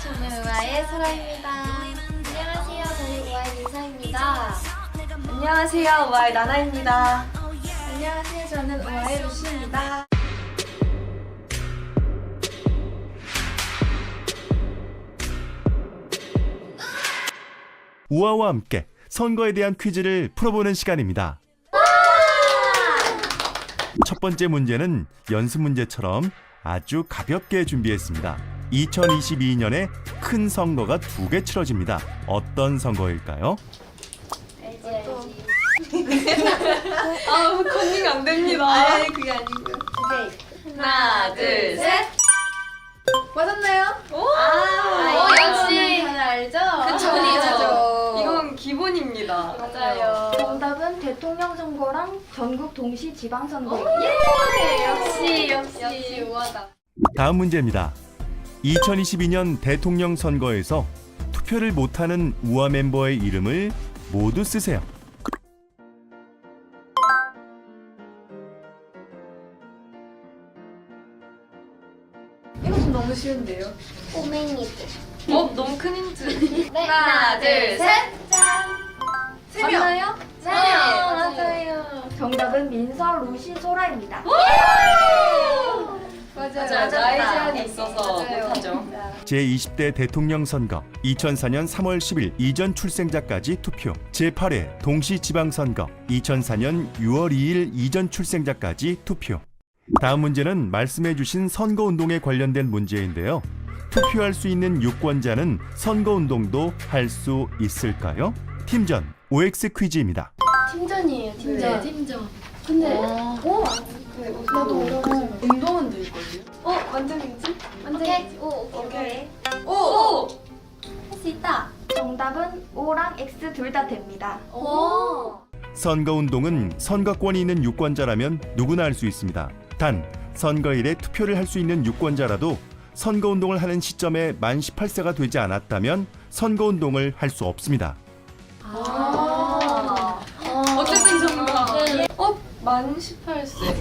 저는 우아의 설아입니다. 안녕하세요. 저는 우아의 민서입니다. 안녕하세요. 우아의 나나입니다. 안녕하세요. 저는 우아의 루시입니다. 우아와 함께 선거에 대한 퀴즈를 풀어보는 시간입니다. 첫 번째 문제는 연습 문제처럼 아주 가볍게 준비했습니다. 2022년에 큰 선거가 2개 치러집니다. 어떤 선거일까요? 알지. 아우, 컨닝 안 됩니다. 그게 아니고. 오케이. 하나, 둘, 셋. 맞았나요? 역시. 다들 알죠? 그쵸. 알죠. 이건 기본입니다. 맞아요. 정답은 대통령 선거랑 전국 동시 지방선거입니다. 역시 우아다. 다음 문제입니다. 2022년 대통령 선거에서 투표를 못하는 우아 멤버의 이름을 모두 쓰세요. 이것도 너무 쉬운데요? 꼬맹이들. 너무 큰 힌트. 네. 하나, 둘, 셋. 세 명. 맞나요? 네, 맞아요. 정답은 민서, 루시, 소라입니다. 맞아요. 나이 제한이 있어서 맞아요. 못하죠. 제20대 대통령 선거 2004년 3월 10일 이전 출생자까지 투표. 제8회 동시 지방선거 2004년 6월 2일 이전 출생자까지 투표. 다음 문제는 말씀해주신 선거운동에 관련된 문제인데요. 투표할 수 있는 유권자는 선거운동도 할 수 있을까요? 팀전 OX 퀴즈입니다. 팀전이에요. 네, 팀전. 근데 나도 어려워. 운동은 돼 있거든요. 완전 민지? 오케이. 오케이. 오! 할 수 있다. 정답은 O랑 X 둘 다 됩니다. 오. 선거운동은 선거권이 있는 유권자라면 누구나 할 수 있습니다. 단, 선거일에 투표를 할 수 있는 유권자라도 선거운동을 하는 시점에 만 18세가 되지 않았다면 선거운동을 할 수 없습니다. 어쨌든 정답. 만 18세.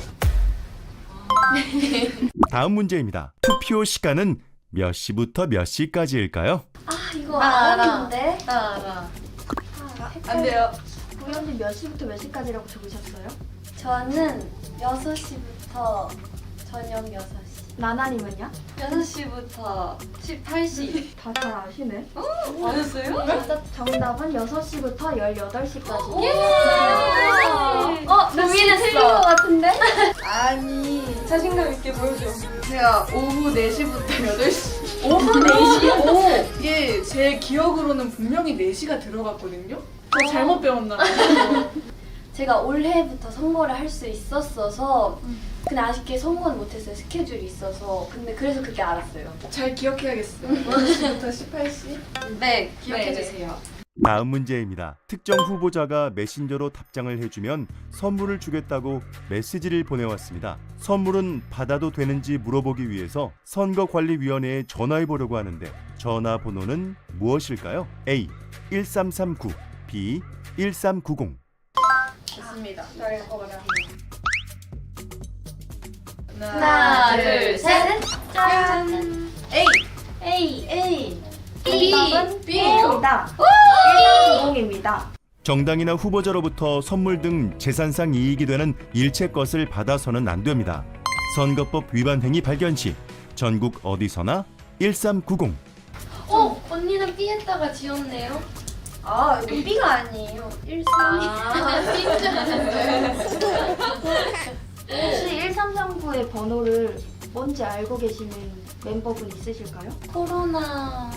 다음 문제입니다. 투표 시간은 몇 시부터 몇 시까지일까요? 이거 나 알아. 알았는데. 나 알아. 안 돼요. 구현님 몇 시부터 몇 시까지라고 적으셨어요? 저는 6시부터 저녁 6시. 나나님은요? 6시부터 18시. 다 잘 아시네. 맞았어요? 정답은 6시부터 18시까지. 틀린 것 같은데? 아니, 자신감 있게 보여줘. 제가 오후 4시부터 8시. 오후 4시? 이게 제 기억으로는 분명히 4시가 들어갔거든요? 저 잘못 배웠나 봐요. 제가 올해부터 선거를 할 수 있었어서 근데 아쉽게 선거는 못했어요. 스케줄이 있어서. 근데 그래서 그때 알았어요. 잘 기억해야겠어요. 6시부터 18시. 네, 기억해주세요. 다음 문제입니다. 특정 후보자가 메신저로 답장을 해주면 선물을 주겠다고 메시지를 보내왔습니다. 선물은 받아도 되는지 물어보기 위해서 선거관리위원회에 전화해보려고 하는데 전화번호는 무엇일까요? A. 1339 B. 1390 좋습니다. 하나, 둘, 셋. 짠. A. A. 정답은 B. B입니다. 1390입니다. 정당이나 후보자로부터 선물 등 재산상 이익이 되는 일체 것을 받아서는 안 됩니다. 선거법 위반 행위 발견 시 전국 어디서나 1390 언니는 B 했다가 지웠네요. 이건 B가 아니에요. 혹시 1339의 번호를 뭔지 알고 계시는 멤버분 있으실까요? 코로나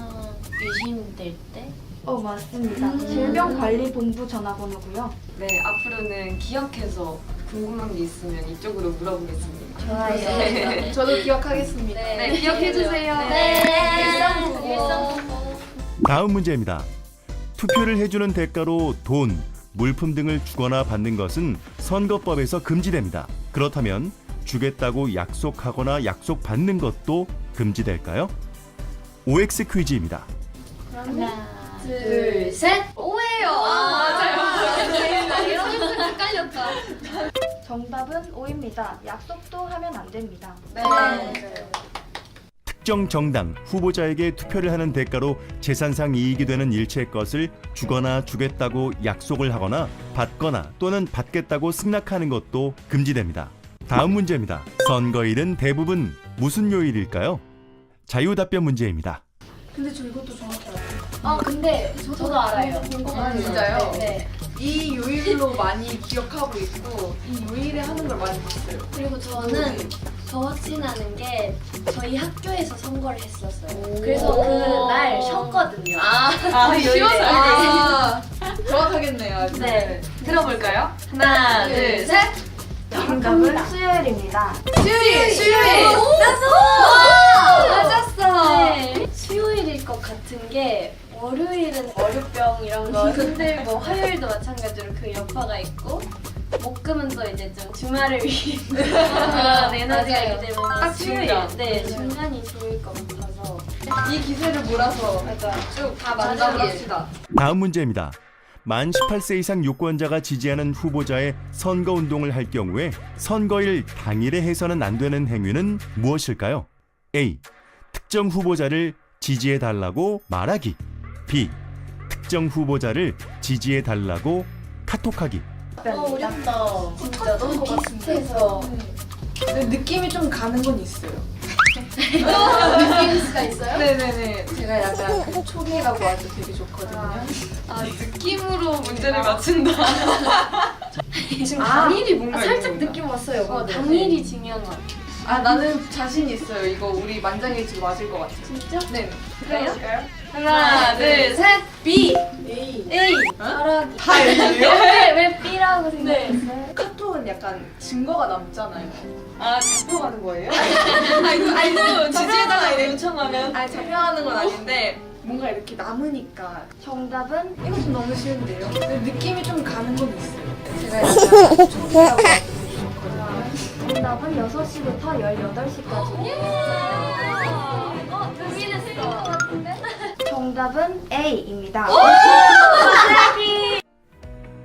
유신될 때? 맞습니다. 질병관리본부 전화번호고요. 네, 앞으로는 기억해서 궁금한 게 있으면 이쪽으로 물어보겠습니다. 좋아요. 저도 기억하겠습니다. 네, 기억해주세요. 네. 1395. 다음 문제입니다. 투표를 해주는 대가로 돈, 물품 등을 주거나 받는 것은 선거법에서 금지됩니다. 그렇다면 주겠다고 약속하거나 약속받는 것도 금지될까요? OX 퀴즈입니다. 하나, 둘, 셋. 오예요. 맞아요. 헷갈렸다. 정답은 O입니다. 약속도 하면 안 됩니다. 네. 특정 정당 후보자에게 투표를 하는 대가로 재산상 이익이 되는 일체의 것을 주거나 주겠다고 약속을 하거나 받거나 또는 받겠다고 승낙하는 것도 금지됩니다. 다음 문제입니다. 선거일은 대부분 무슨 요일일까요? 자유답변 문제입니다. 근데 저 이것도 정확히 알아요. 근데 저도 알아요. 진짜요? 네. 이 요일로 많이 기억하고 있고 이 요일에 하는 걸 많이 봤어요. 그리고 저는 더 확신하는 게 저희 학교에서 선거를 했었어요. 그래서 그날 쉬었거든요. 쉬워서 알고 있어요. 정확하겠네요. 네. 들어볼까요? 하나, 둘, 셋. 정답은 수요일입니다. 수요일. 맞았어. 네. 수요일일 것 같은 게 월요일은 월요병 이런 거 힘들고 화요일도 마찬가지로 그 여파가 있고 목금은 또 이제 좀 주말을 위해 그런 에너지가 있기 때문에 딱 수요일 중간. 네 중간이 좋을 것 같아서 이 기세를 몰아서 쭉 다 만나볼 합시다. 다음 문제입니다. 만 18세 이상 유권자가 지지하는 후보자의 선거운동을 할 경우에 선거일 당일에 해서는 안 되는 행위는 무엇일까요? A. 특정 후보자를 지지해달라고 말하기. B. 특정 후보자를 지지해달라고 카톡하기. 어렵다. 진짜 너무 비슷해서 근데 느낌이 좀 가는 건 있어요. 느낄 수가 있어요? 네네네. 제가 약간 그 촉이라고 아주 되게 좋거든요. 느낌으로 문제를 맞춘다. 지금 당일이 뭔가 살짝 있는 느낌 왔어요. 당일이 중요한 것 같아요. 나는 자신 있어요. 이거 우리 만장일치 맞을 것 같아요. 진짜? 네. 그래요? 하나, 둘, 셋. B. A 잘하기. 다 A예요? 왜 B라고 생각했어요? 카톡은 약간 증거가 남잖아요. 잡혀가는 거예요? 아이고 지지해달라 이래 요청하면. 잡혀가는 건 아닌데 뭔가 이렇게 남으니까 정답은 이거 좀 너무 쉬운데요? 근데 느낌이 좀 가는 건 있어요. 제가 약간 촉이라고 아주 좋거든요. 정답은 6시부터 18시까지. 고민했어. 정답은 A입니다.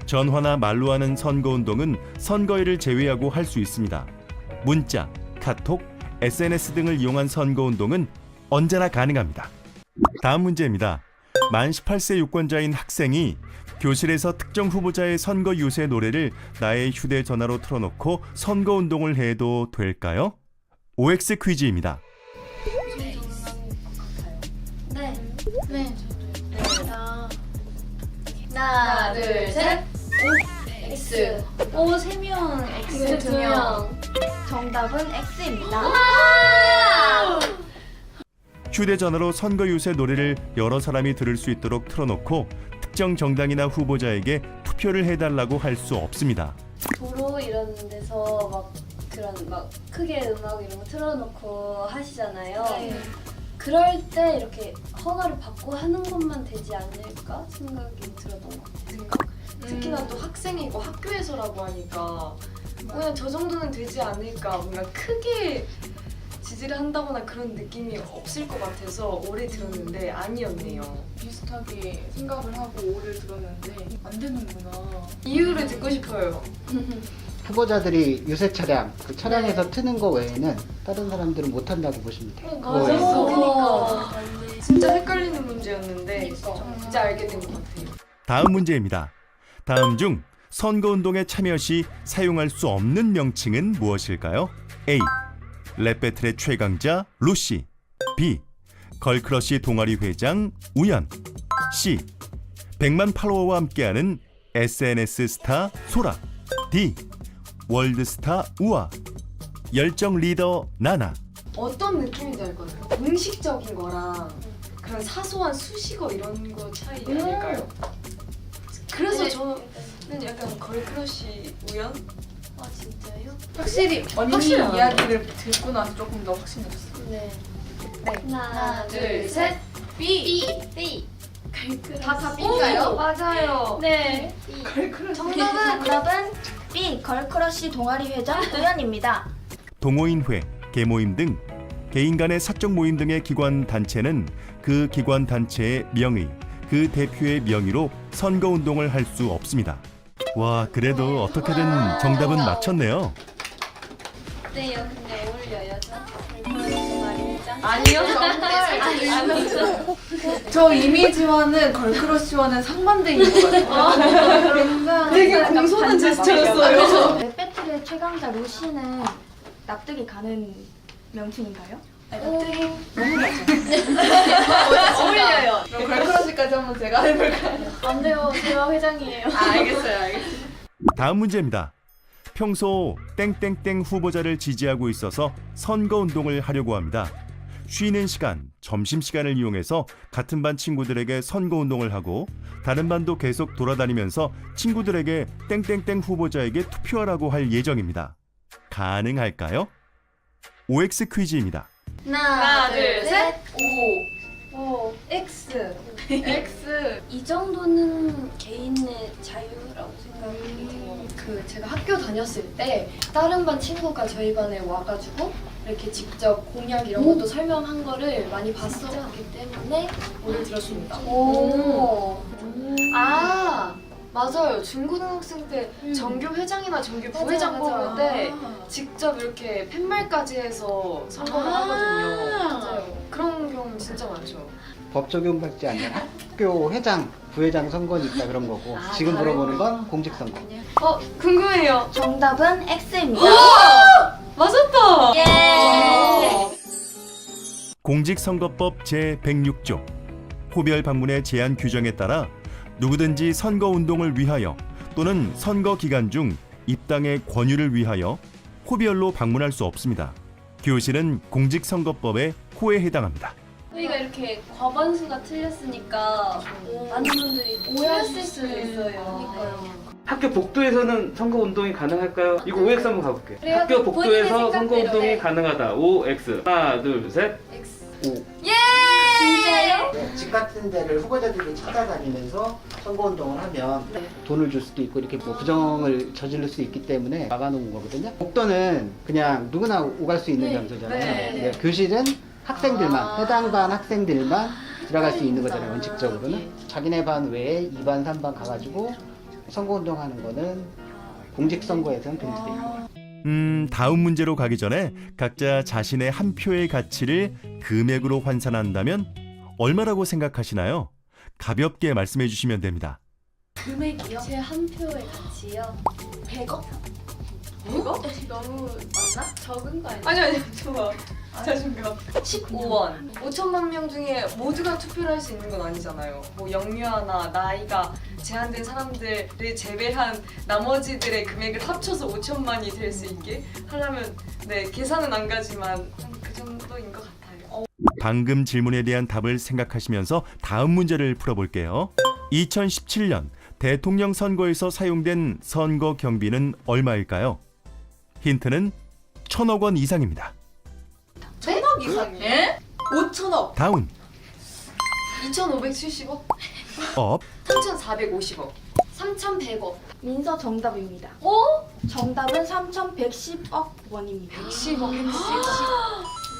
전화나 말로 하는 선거운동은 선거일을 제외하고 할 수 있습니다. 문자, 카톡, SNS 등을 이용한 선거운동은 언제나 가능합니다. 다음 문제입니다. 만 18세 유권자인 학생이 교실에서 특정 후보자의 선거 유세 노래를 나의 휴대전화로 틀어놓고 선거운동을 해도 될까요? OX 퀴즈입니다. 네. 네. 하나, 둘, 셋. X. 오, 3명. X 2명. 정답은 X입니다. 휴대전화로 선거 유세 노래를 여러 사람이 들을 수 있도록 틀어놓고 특정 정당이나 후보자에게 투표를 해달라고 할 수 없습니다. 도로 이런 데서 막 그런 막 크게 음악 이런 거 틀어놓고 하시잖아요. 그럴 때 이렇게 허가를 받고 하는 것만 되지 않을까 생각이 들었던 것 같아요. 특히나 또 학생이고 학교에서라고 하니까 그냥 저 정도는 되지 않을까. 뭔가 크게 지지를 한다거나 그런 느낌이 없을 것 같아서 오래 들었는데 아니었네요. 비슷하게 생각을 하고 오를 들었는데 안 되는구나. 이유를 듣고 싶어요. 후보자들이 유세 차량, 그 차량에서 트는 거 외에는 다른 사람들은 못 한다고 보시면 돼요. 맞았어. 그러니까. 진짜 헷갈리는 문제였는데 진짜 알게 된 것 같아요. 다음 문제입니다. 다음 중 선거운동에 참여 시 사용할 수 없는 명칭은 무엇일까요? A. 랩배틀의 최강자 루시. B. 걸크러쉬 동아리 회장 우연. C. 100만 팔로워와 함께하는 SNS 스타 소라. D. 월드스타 우아. 열정 리더 나나. 어떤 느낌인지 알 것 같아요. 공식적인 거랑 그런 사소한 수식어 이런 거 차이 아닐까요? 그래서 저는 약간 걸크러쉬 우연? 아 진짜요? 확실히 언니 확실하다. 이야기를 듣고 나서 조금 더 확신해졌어요. 네. 하나, 둘, 셋. B. B. 다 B인가요? 맞아요. 네. 정답은 B. 걸크러쉬 동아리 회장 우연입니다. 동호인회, 계모임 등 개인 간의 사적 모임 등의 기관 단체는 그 기관 단체의 명의, 그 대표의 명의로 선거운동을 할 수 없습니다. 와, 그래도 어떻게든 정답은 맞췄네요. 어때요? 근데 어울려요, 저? 동아리 회장? 아니요. 저 이미지와는 걸크러쉬와는 상반된 것 같아요. 굉장히 되게 공손한 제스처였어요. 배틀의 최강자 루시는 납득이 가는 명칭인가요? 어울려요. 그럼 걸크러쉬까지 한번 제가 해볼까요? 안 돼요. 제가 회장이에요. 알겠어요. 다음 문제입니다. 평소 땡땡땡 후보자를 지지하고 있어서 선거운동을 하려고 합니다. 쉬는 시간, 점심시간을 이용해서 같은 반 친구들에게 선거운동을 하고 다른 반도 계속 돌아다니면서 친구들에게 땡땡땡 후보자에게 투표하라고 할 예정입니다. 가능할까요? OX 퀴즈입니다. 하나, 둘, 셋. 오, X. 이 정도는 개인의 자유라고 생각이 돼요. 제가 학교 다녔을 때 다른 반 친구가 저희 반에 와가지고 이렇게 직접 공약 이런 것도 설명한 거를 많이 봤었기 때문에 오늘 들었습니다. 아 맞아요. 중고등학생 때 전교 회장이나 전교 부회장 뽑을 때 직접 이렇게 팻말까지 해서 선거를 하거든요. 맞아요. 그런 경우 진짜 많죠. 법 적용받지 않는 학교 회장, 부회장 선거는 있다 그런 거고 지금 다른 물어보는 건 공직선거. 궁금해요. 정답은 X입니다. 맞았다. 공직선거법 제106조 호별 방문의 제한 규정에 따라 누구든지 선거운동을 위하여 또는 선거 기간 중 입당의 권유를 위하여 호별로 방문할 수 없습니다. 교실은 공직선거법의 호에 해당합니다. 저희가 이렇게 과반수가 틀렸으니까 많은 분들이 오해하실 수 있어요. 학교 복도에서는 선거 운동이 가능할까요? 이거 OX 한번 가볼게요. 그래요? 학교 본인의 복도에서 선거 생각대로, 운동이 네. 가능하다. OX. 하나, 둘, 셋. 진짜요? 집 같은 데를 후보자들이 찾아다니면서 선거운동을 하면 돈을 줄 수도 있고 이렇게 뭐 부정을 저지를 수 있기 때문에 막아놓은 거거든요. 복도는 그냥 누구나 오갈 수 있는 장소잖아요. 근데 교실은 학생들만, 해당 반 학생들만 들어갈 수 있는 거잖아요. 원칙적으로는. 자기네 반 외에 2반, 3반 가가지고 선거운동하는 거는 공직선거에서는 금지돼요. 다음 문제로 가기 전에 각자 자신의 한 표의 가치를 금액으로 환산한다면 얼마라고 생각하시나요? 가볍게 말씀해 주시면 됩니다. 금액이요? 제 한 표의 가치요? 100억? 100억? 너무 많나? 적은 거 아니에요? 아니 좋아. 자신감. 15원. 5천만 명 중에 모두가 투표를 할 수 있는 건 아니잖아요. 뭐 영유아나 나이가 제한된 사람들을 제외한 나머지들의 금액을 합쳐서 5천만이 될 수 있게 하려면 네 계산은 안 가지만 그 정도인 것 같아요. 방금 질문에 대한 답을 생각하시면서 다음 문제를 풀어볼게요. 2017년 대통령 선거에서 사용된 선거 경비는 얼마일까요? 힌트는 1,000억 원 이상입니다. 1,000억 이상이에요? 5천억. 다운, 2,570억? 업, 3,450억. 3,100억. 민서 정답입니다. 정답은 3,110억 원입니다. 110억.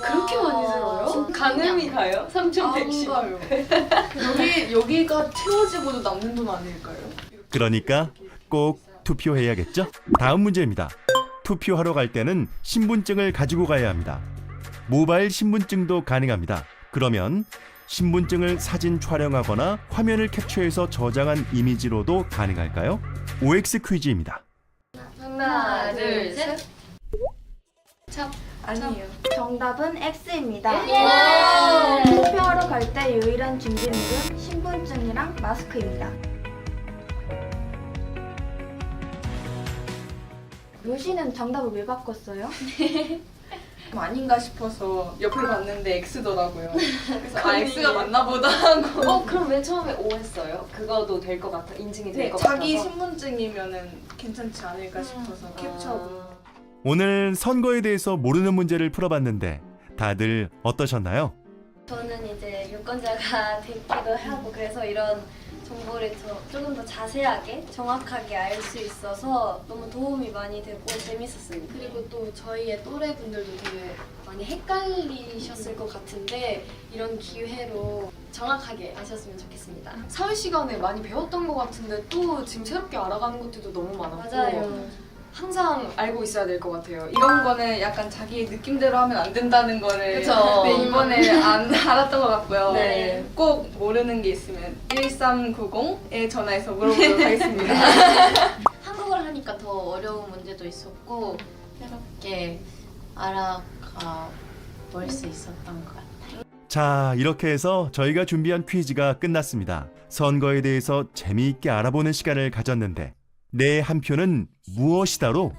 그렇게 많이 들어요? 가늠이 가요? 3,110억. 여기가 채워지고도 남는 돈 아닐까요? 그러니까 꼭 투표해야겠죠? 다음 문제입니다. 투표하러 갈 때는 신분증을 가지고 가야 합니다. 모바일 신분증도 가능합니다. 그러면 신분증을 사진 촬영하거나 화면을 캡처해서 저장한 이미지로도 가능할까요? OX 퀴즈입니다. 하나, 둘, 셋. 아니에요. 정답은 X입니다. 예! 투표하러 갈 때 유일한 준비물은 신분증이랑 마스크입니다. 루시는 정답을 왜 바꿨어요? 아닌가 싶어서 옆을 봤는데 X더라고요. 그래서 X가 맞나 보다 하고. 그럼 왜 처음에 O 했어요? 그거도 될 것 같아. 인증이 될 네, 것 같아서. 자기 신분증이면은 괜찮지 않을까 싶어서 캡처하고. 오늘 선거에 대해서 모르는 문제를 풀어봤는데 다들 어떠셨나요? 저는 이제 유권자가 됐기도 하고 그래서 이런 정보를 조금 더 자세하게 정확하게 알 수 있어서 너무 도움이 많이 되고 재밌었습니다. 그리고 또 저희의 또래 분들도 되게 많이 헷갈리셨을 것 같은데 이런 기회로 정확하게 아셨으면 좋겠습니다. 사회 시간에 많이 배웠던 것 같은데 또 지금 새롭게 알아가는 것들도 너무 많았고 맞아요. 항상 알고 있어야 될 것 같아요. 이런 거는 약간 자기 느낌대로 하면 안 된다는 거를 그쵸. 네, 이번에 알았던 것 같고요. 네. 꼭 모르는 게 있으면 1390에 전화해서 물어보도록 하겠습니다. 한국어를 하니까 더 어려운 문제도 있었고 새롭게 알아가 볼 수 있었던 것 같아요. 자, 이렇게 해서 저희가 준비한 퀴즈가 끝났습니다. 선거에 대해서 재미있게 알아보는 시간을 가졌는데 내 한 표는 무엇이다로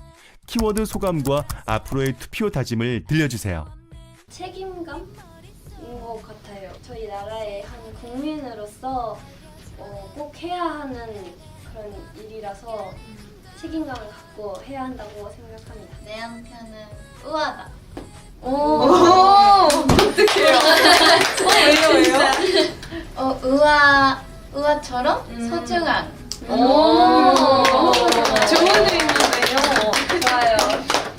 키워드 소감과 앞으로의 투표 다짐을 들려주세요. 책임감인 것 같아요. 저희 나라의 한 국민으로서 꼭 해야 하는 그런 일이라서 책임감을 갖고 해야 한다고 생각합니다. 내 한편은 우아다. 왜요? 우아처럼 소중한. 좋은 의미인데요. 좋아요.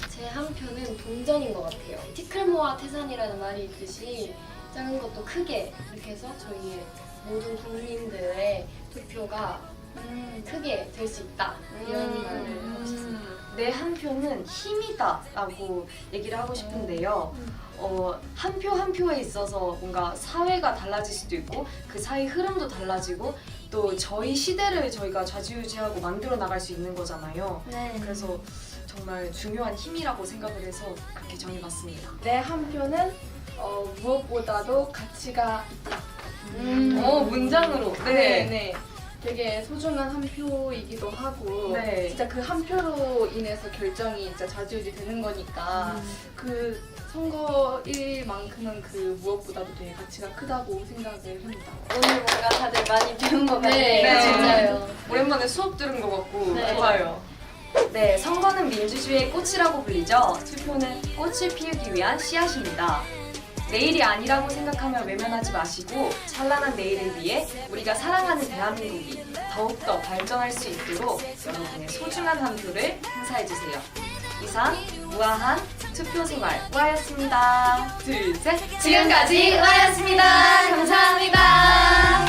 제 한 표는 동전인 것 같아요. 티끌모아 태산이라는 말이 있듯이 작은 것도 크게 이렇게 해서 저희의 모든 국민들의 투표가 크게 될 수 있다 이런 말을 하고 싶습니다. 내 한 표는 힘이다라고 얘기를 하고 싶은데요. 한 표 한 표에 있어서 뭔가 사회가 달라질 수도 있고 그 사회 흐름도 달라지고 또 저희 시대를 저희가 좌지우지하고 만들어 나갈 수 있는 거잖아요. 네. 그래서 정말 중요한 힘이라고 생각을 해서 그렇게 정해봤습니다. 내 한 표는 무엇보다도 가치가 있다. 문장으로. 네. 되게 소중한 한 표이기도 하고 네. 진짜 그 한 표로 인해서 결정이 진짜 좌지우지 되는 거니까 그 선거일만큼은 그 무엇보다도 되게 가치가 크다고 생각을 합니다. 오늘 뭔가 다들 많이 배운 것 같아요. 네. 진짜요. 오랜만에 수업 들은 것 같고 네. 좋아요. 네, 선거는 민주주의의 꽃이라고 불리죠. 투표는 꽃을 피우기 위한 씨앗입니다. 내일이 아니라고 생각하며 외면하지 마시고 찬란한 내일을 위해 우리가 사랑하는 대한민국이 더욱더 발전할 수 있도록 여러분의 소중한 한 표를 행사해주세요. 이상 우아한 투표생활 우아였습니다. 둘, 셋. 지금까지 우아였습니다. 감사합니다.